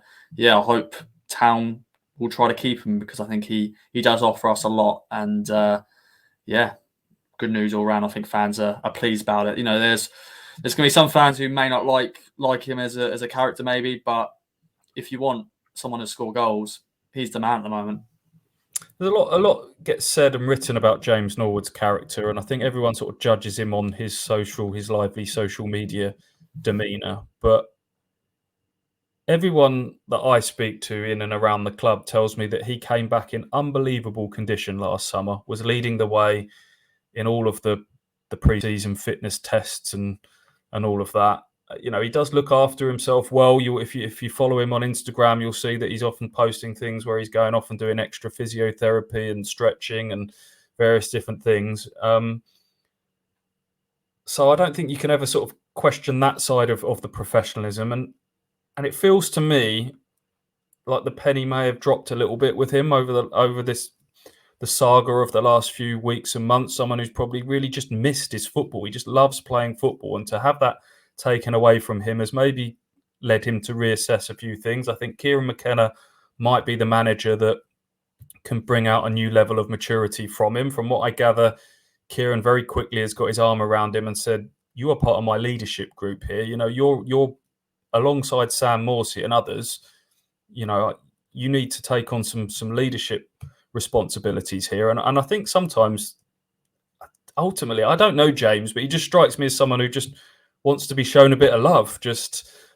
hope Town will try to keep him, because I think he does offer us a lot. And good news all around. I think fans are pleased about it. There's going to be some fans who may not like him as a character, maybe, but if you want someone to score goals, he's the man at the moment. There's a lot gets said and written about James Norwood's character, and I think everyone sort of judges him on his lively social media demeanour. But everyone that I speak to in and around the club tells me that he came back in unbelievable condition last summer, was leading the way in all of the pre-season fitness tests and all of that. He does look after himself well. If you follow him on Instagram, you'll see that he's often posting things where he's going off and doing extra physiotherapy and stretching and various different things. So I don't think you can ever sort of question that side of the professionalism. And it feels to me like the penny may have dropped a little bit with him over the saga of the last few weeks and months. Someone who's probably really just missed his football. He just loves playing football, and to have that taken away from him has maybe led him to reassess a few things. I think Kieran Mckenna might be the manager that can bring out a new level of maturity from him. From what I gather, Kieran very quickly has got his arm around him and said, "You are part of my leadership group here. You're alongside Sam Morsey and others. You need to take on some leadership responsibilities here." And I think sometimes, ultimately, I don't know James, but he just strikes me as someone who just wants to be shown a bit of love.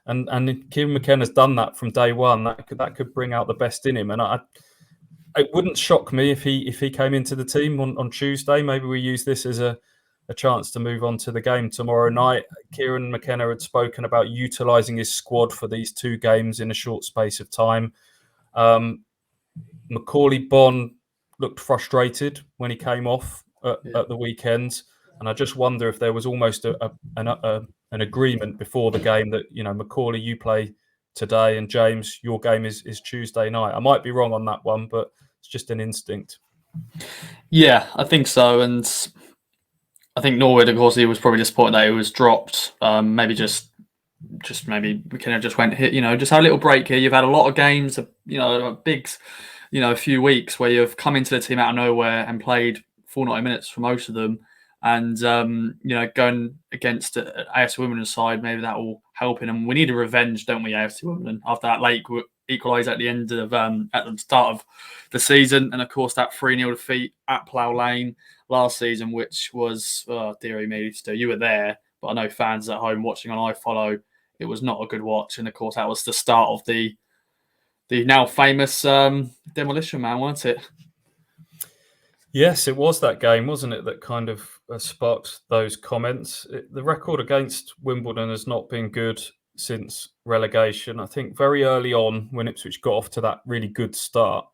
And Kieran Mckenna's done that from day one. That could bring out the best in him. And it wouldn't shock me if he came into the team on Tuesday. Maybe we use this as a chance to move on to the game tomorrow night. Kieran Mckenna had spoken about utilising his squad for these 2 games in a short space of time. Macaulay Bonne looked frustrated when he came off at the weekend. And I just wonder if there was almost an agreement before the game that, Macaulay, you play today, and James, your game is Tuesday night. I might be wrong on that one, but it's just an instinct. Yeah, I think so. And I think Norwood, of course, he was probably disappointed that it was dropped. Maybe maybe McKenna just went hit, just had a little break here. You've had a lot of games, a big, a few weeks where you've come into the team out of nowhere and played full 90 minutes for most of them. And going against AFC Wimbledon side, maybe that will help him. And we need a revenge, don't we, AFC Wimbledon, after that late equalise at the end of at the start of the season, and of course that 3-0 defeat at Plough Lane last season, which was dearie me, Stu, you were there, but I know fans at home watching on iFollow, it was not a good watch, and of course that was the start of the now famous Demolition Man, wasn't it? Yes, it was that game, wasn't it, that kind of sparked those comments. The record against Wimbledon has not been good since relegation. I think very early on, when Ipswich got off to that really good start,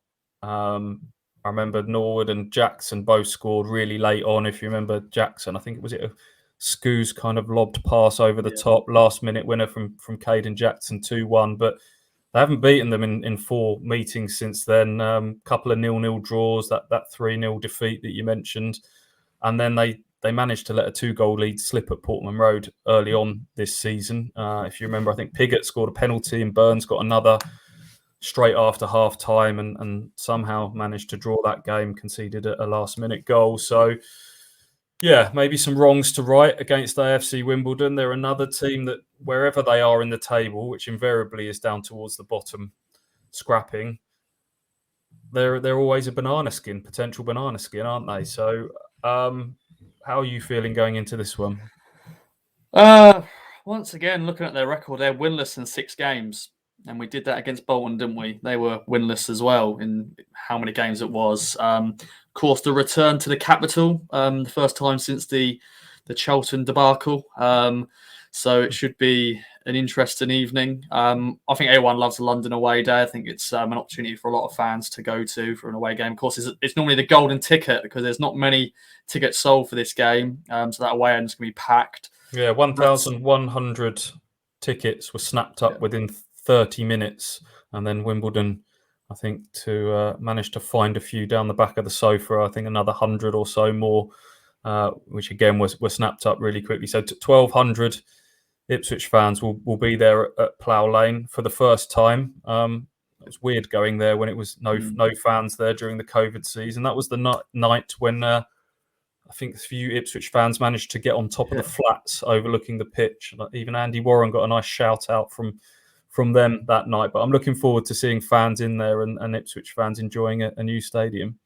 I remember Norwood and Jackson both scored really late on. If you remember Jackson, I think it was a Scoos kind of lobbed pass over the top, last minute winner from Caden Jackson, 2-1. But they haven't beaten them in 4 meetings since then. Couple of 0-0 draws, that 3-0 defeat that you mentioned. And then they managed to let a 2-goal lead slip at Portman Road early on this season. If you remember, I think Piggott scored a penalty and Burns got another straight after half-time and somehow managed to draw that game, conceded a last-minute goal. So, yeah, maybe some wrongs to right against AFC Wimbledon. They're another team that wherever they are in the table, which invariably is down towards the bottom, scrapping, they're always a potential banana skin, aren't they? So, how are you feeling going into this one? Once again, looking at their record, they're winless in 6 games. And we did that against Bolton, didn't we? They were winless as well in how many games it was. Of course, the return to the capital, the first time since the Charlton debacle. So it should be an interesting evening. I think everyone loves a London away day. I think it's an opportunity for a lot of fans to go to for an away game. Of course, it's normally the golden ticket because there's not many tickets sold for this game. So that away end is going to be packed. Yeah, 1,100 tickets were snapped up within 30 minutes, and then Wimbledon, I think, to manage to find a few down the back of the sofa. I think another 100 or so more, which again were snapped up really quickly. So 1,200 Ipswich fans will be there at Plough Lane for the first time. It was weird going there when it was no fans there during the COVID season. That was the night when I think a few Ipswich fans managed to get on top of the flats overlooking the pitch. Even Andy Warren got a nice shout out from them that night. But I'm looking forward to seeing fans in there and Ipswich fans enjoying a new stadium.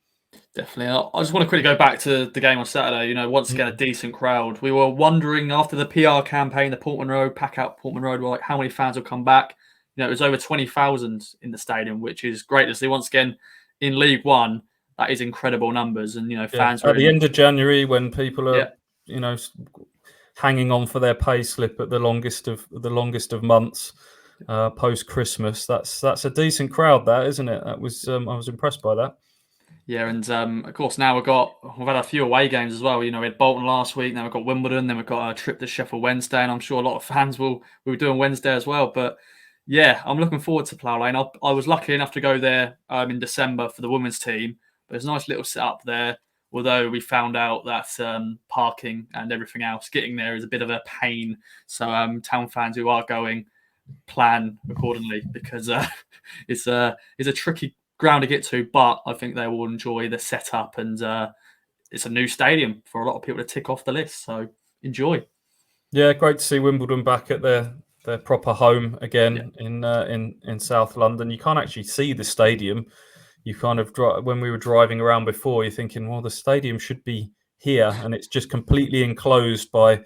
Definitely. I just want to quickly go back to the game on Saturday. Once again, a decent crowd. We were wondering after the PR campaign, the Portman Road, pack out Portman Road, like how many fans will come back. It was over 20,000 in the stadium, which is great to see. Once again, in League One, that is incredible numbers. And, fans at the end of January when people are, hanging on for their pay slip at the longest of months. Post Christmas, that's a decent crowd, that isn't it? That was I was impressed by that. Yeah, and of course now we've had a few away games as well. We had Bolton last week, then we've got Wimbledon, then we've got a trip to Sheffield Wednesday, and I'm sure a lot of fans will be doing Wednesday as well. But yeah, I'm looking forward to Plough Lane. I was lucky enough to go there in December for the women's team. But there's a nice little setup there. Although we found out that parking and everything else, getting there is a bit of a pain. So town fans who are going, plan accordingly because it's a tricky ground to get to, but I think they will enjoy the setup and it's a new stadium for a lot of people to tick off the list. So enjoy. Yeah, great to see Wimbledon back at their proper home again in South London. You can't actually see the stadium. You kind of when we were driving around before, you're thinking, well, the stadium should be here, and it's just completely enclosed by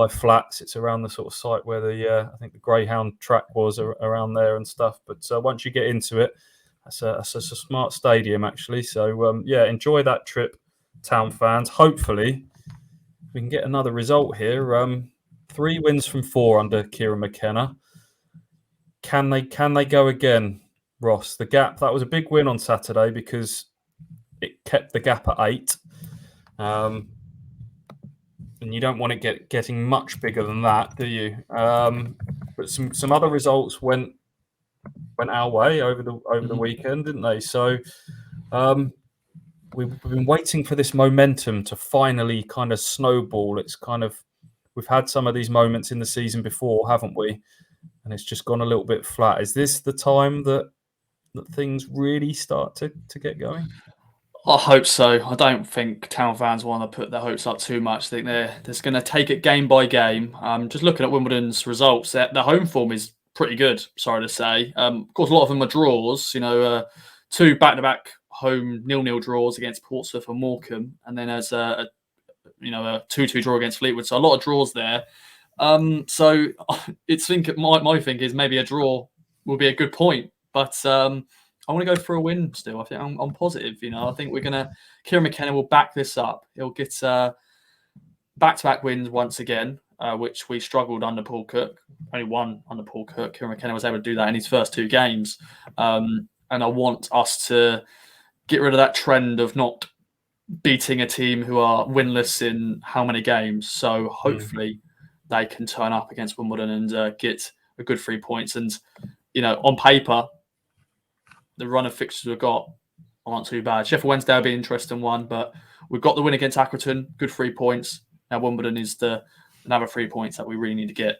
flats. It's around the sort of site where I think the Greyhound track was around there and stuff. But once you get into it, that's a smart stadium actually. So enjoy that trip, town fans. Hopefully we can get another result here. 3 wins from 4 under Kieran Mckenna. Can they go again, Ross? The gap, that was a big win on Saturday because it kept the gap at 8. And you don't want it getting much bigger than that, do you? But some other results went our way over the weekend, didn't they? So we've been waiting for this momentum to finally kind of snowball. It's kind of, we've had some of these moments in the season before, haven't we? And it's just gone a little bit flat. Is this the time that things really start to get going? I hope so. I don't think Town fans want to put their hopes up too much. I think they're just going to take it game by game. Just looking at Wimbledon's results, their home form is pretty good, sorry to say. Of course, a lot of them are draws. 2 back-to-back home 0-0 draws against Portsmouth and Morecambe, and then as a 2-2 draw against Fleetwood. So a lot of draws there. So my think is maybe a draw will be a good point, but I want to go for a win still. I think I'm positive. I think Kieran Mckenna will back this up. He'll get back-to-back wins once again, which we struggled under Paul Cook. Only one under Paul Cook. Kieran Mckenna was able to do that in his first 2 games. And I want us to get rid of that trend of not beating a team who are winless in how many games. So hopefully they can turn up against Wimbledon and get a good 3 points. And, on paper, the run of fixtures we've got aren't too bad. Sheffield Wednesday will be an interesting one, but we've got the win against Accrington, good 3 points. Now Wimbledon is another 3 points that we really need to get.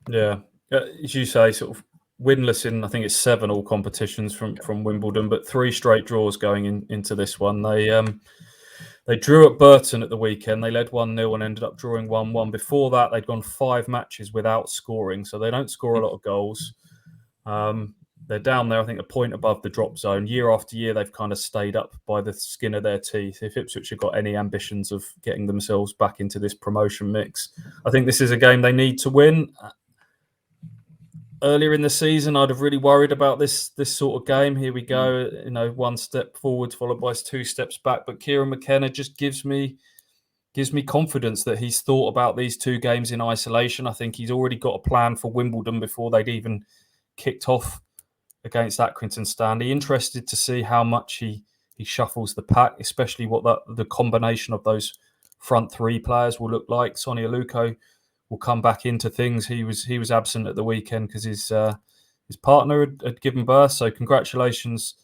Yeah, as you say, sort of winless in, I think it's 7 all competitions from Wimbledon, but 3 straight draws going into this one. They drew at Burton at the weekend. They led 1-0 and ended up drawing 1-1. Before that, they'd gone 5 matches without scoring, so they don't score a lot of goals. They're down there, I think, a point above the drop zone. Year after year, they've kind of stayed up by the skin of their teeth. If Ipswich have got any ambitions of getting themselves back into this promotion mix, I think this is a game they need to win. Earlier in the season, I'd have really worried about this sort of game. Here we go, 1 step forward followed by 2 steps back. But Kieran Mckenna just gives me confidence that he's thought about these 2 games in isolation. I think he's already got a plan for Wimbledon before they'd even kicked off against Accrington Stanley. Interested to see how much he shuffles the pack, especially what the combination of those front 3 players will look like. Sonny Aluko will come back into things. He was absent at the weekend because his partner had given birth. So congratulations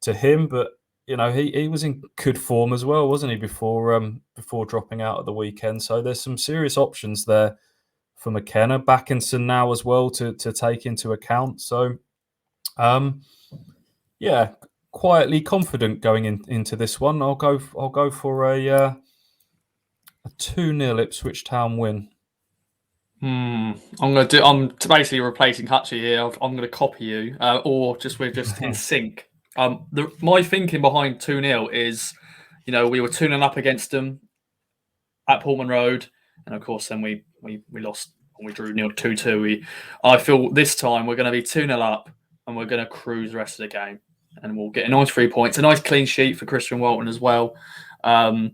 to him. But he was in good form as well, wasn't he, before dropping out at the weekend? So there's some serious options there for McKenna. Backinson now as well to take into account. So quietly confident going into this one. I'll go for a 2-0 Ipswich Town win. I'm basically replacing Hutchie here. I'm going to copy you, or we're just in sync. My thinking behind 2-0 is, we were 2-0 up against them at Portman Road, and of course then we lost and we drew 2-2. I feel this time we're going to be 2-0 up and we're going to cruise the rest of the game, and we'll get a nice 3 points, a nice clean sheet for Christian Walton as well. Nice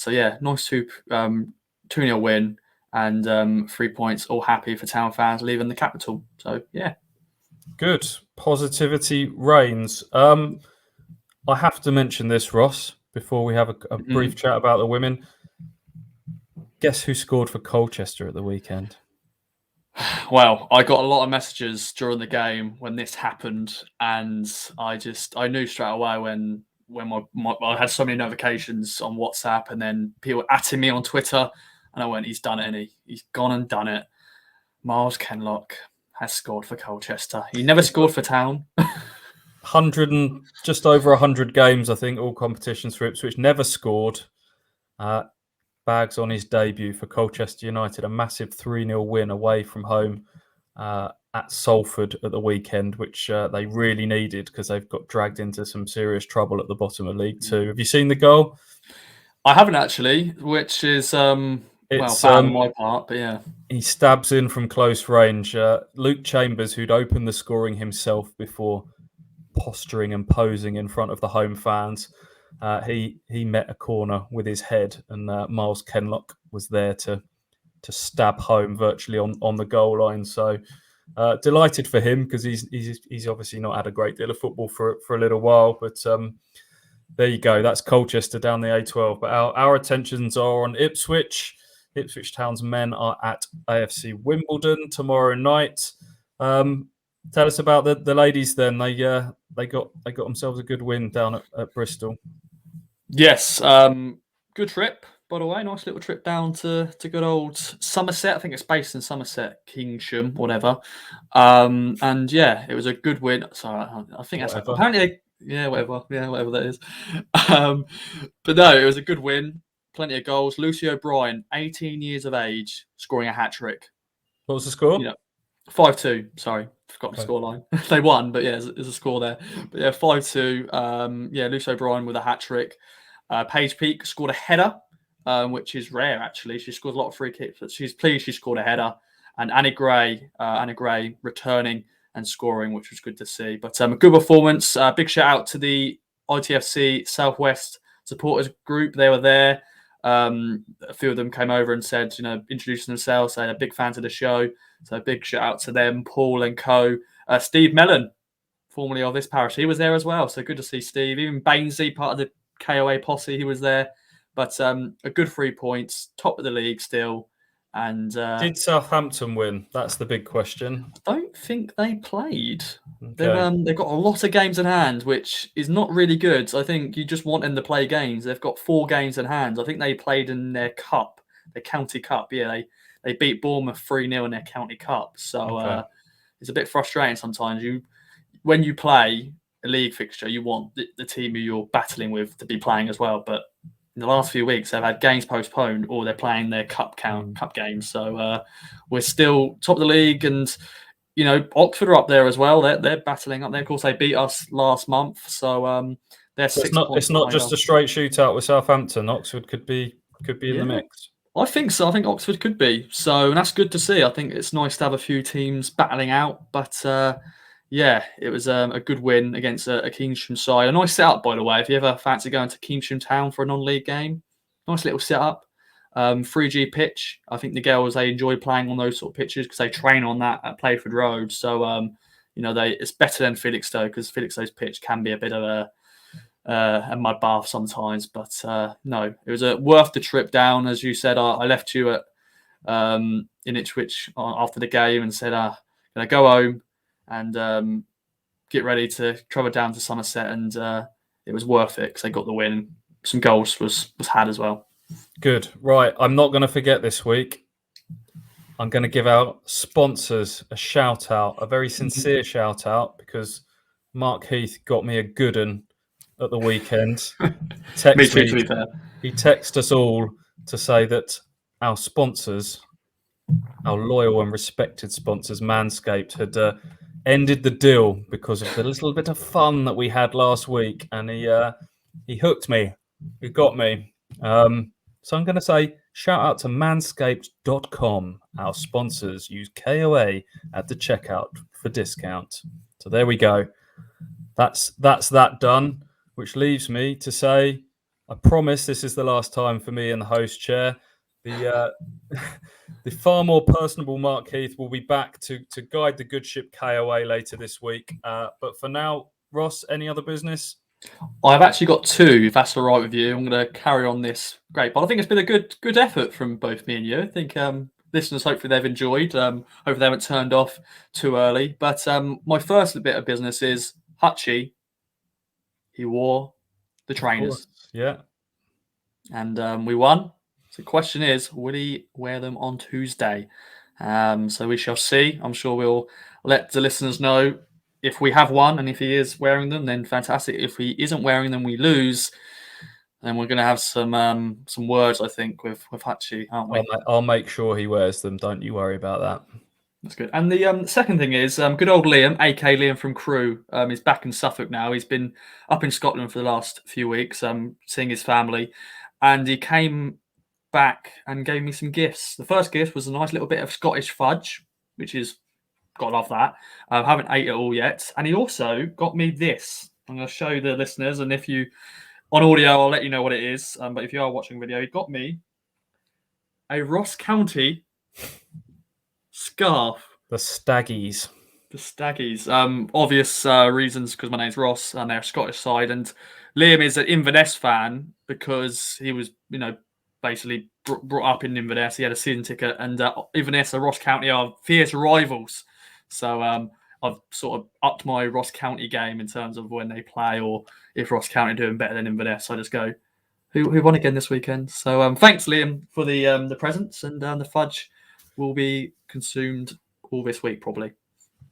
2-0 win. And 3 points, all happy for Town fans leaving the capital. So, yeah. Good. Positivity reigns. I have to mention this, Ross, before we have a brief chat about the women. Guess who scored for Colchester at the weekend? Well, I got a lot of messages during the game when this happened, and I knew straight away when I had so many notifications on WhatsApp and then people atting me on Twitter. And I went, he's done it, and he's gone and done it. Miles Kenlock has scored for Colchester. He never scored for Town. 100 and just over 100 games, I think, all competitions for Ipswich. Never scored. Bags on his debut for Colchester United. A massive 3-0 win away from home at Salford at the weekend, which they really needed because they've got dragged into some serious trouble at the bottom of League Two. Have you seen the goal? I haven't actually, which is... bad on my part, but yeah. He stabs in from close range. Luke Chambers, who'd opened the scoring himself before posturing and posing in front of the home fans, he met a corner with his head, and Miles Kenlock was there to stab home virtually on the goal line. So delighted for him because he's obviously not had a great deal of football for a little while, but there you go. That's Colchester down the A12. But our attentions are on Ipswich. Ipswich Town's men are at AFC Wimbledon tomorrow night. Tell us about the ladies then. They got themselves a good win down at Bristol. Yes, good trip, by the way. Nice little trip down to good old Somerset. I think it's based in Somerset, Kingsham, whatever. And yeah, it was a good win. So I think that's apparently whatever that is. But no, it was a good win. Plenty of goals. Lucy O'Brien, 18 years of age, scoring a hat-trick. What was the score? 5-2. Sorry, forgot the scoreline. They won, but yeah, there's a score there. But yeah, 5-2. Lucy O'Brien with a hat-trick. Paige Peake scored a header, which is rare, actually. She scores a lot of free kicks, but she's pleased she scored a header. And Anna Gray returning and scoring, which was good to see. But a good performance. Big shout out to the ITFC Southwest supporters group. They were there. A few of them came over and said, introducing themselves, saying they're big fans of the show. So big shout out to them, Paul and co. Steve Mellon, formerly of this parish, he was there as well. So good to see Steve. Even Bainsey, part of the KOA posse, he was there. But a good 3 points, top of the league still. And did Southampton win? That's the big question. I don't think they played. Okay. They've got a lot of games in hand, which is not really good. I think you just want them to play games. They've got 4 games in hand. I think they played in their cup, their county cup. Yeah, they beat Bournemouth 3-0 in their county cup. So it's a bit frustrating sometimes. When you play a league fixture, you want the team who you're battling with to be playing as well. But in the last few weeks, they've had games postponed or they're playing their cup games. So we're still top of the league, and Oxford are up there as well. They're battling up there. Of course, they beat us last month, so they're 6 points. It's not just a straight shootout with Southampton. Oxford could be in the mix. I think so. I think Oxford could be. So, and that's good to see. I think it's nice to have a few teams battling out. But it was a good win against a Keynsham side. A nice setup, by the way. If you ever fancy going to Keynsham Town for a non-league game, nice little setup. 3G pitch. I think the girls, they enjoy playing on those sort of pitches because they train on that at Playford Road. So it's better than Felixstowe, because Felixstowe's pitch can be a bit of a mud bath sometimes. But no, it was worth the trip down. As you said, I left you at in Ipswich after the game and said, "Gonna go home and get ready to travel down to Somerset," and it was worth it because they got the win. Some goals was had as well. Good. Right. I'm not going to forget this week. I'm going to give out sponsors a shout out, a very sincere shout out, because Mark Heath got me a good one at the weekend. Me too, to be fair. He texted us all to say that our sponsors, our loyal and respected sponsors, Manscaped, had ended the deal because of the little bit of fun that we had last week, and he hooked me. He got me. So I'm going to say shout out to manscaped.com. Our sponsors. Use KOA at the checkout for discount. So there we go. That's that done, which leaves me to say, I promise this is the last time for me in the host chair. The far more personable Mark Heath will be back to guide the good ship KOA later this week. But for now, Ross, any other business? I've actually got 2, if that's all right with you. I'm going to carry on this great, but I think it's been a good effort from both me and you. I think listeners, hopefully they've enjoyed. Hopefully they haven't turned off too early. But my first bit of business is Hutchie. He wore the trainers. Yeah. And we won. So the question is, will he wear them on Tuesday? So we shall see. I'm sure we'll let the listeners know if we have won, and if he is wearing them, then fantastic. If he isn't wearing them, we lose. Then we're going to have some words, I think, with Hutchie, aren't we? I'll make sure he wears them. Don't you worry about that. That's good. And the second thing is, good old Liam, aka Liam from Crewe, is back in Suffolk now. He's been up in Scotland for the last few weeks, seeing his family, and he came back and gave me some gifts. The first gift was a nice little bit of Scottish fudge, which is, gotta love that. I haven't ate it all yet. And he also got me this. I'm going to show the listeners, and if you on audio, I'll let you know what it is. But if you are watching video, he got me a Ross County scarf. The Staggies. Obvious reasons, because my name's Ross and they're a Scottish side, and Liam is an Inverness fan because he was, basically brought up in Inverness. He had a season ticket, and Inverness and Ross County are fierce rivals. So I've sort of upped my Ross County game in terms of when they play, or if Ross County are doing better than Inverness, I just go, who won again this weekend? So thanks, Liam, for the presents, and the fudge will be consumed all this week probably.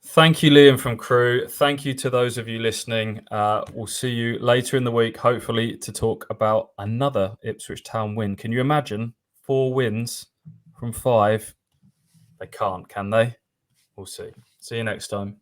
Thank you, Liam from Crew. Thank you to those of you listening. We'll see you later in the week, hopefully, to talk about another Ipswich Town win. Can you imagine 4 wins from 5? They can't, can they? We'll see. See you next time.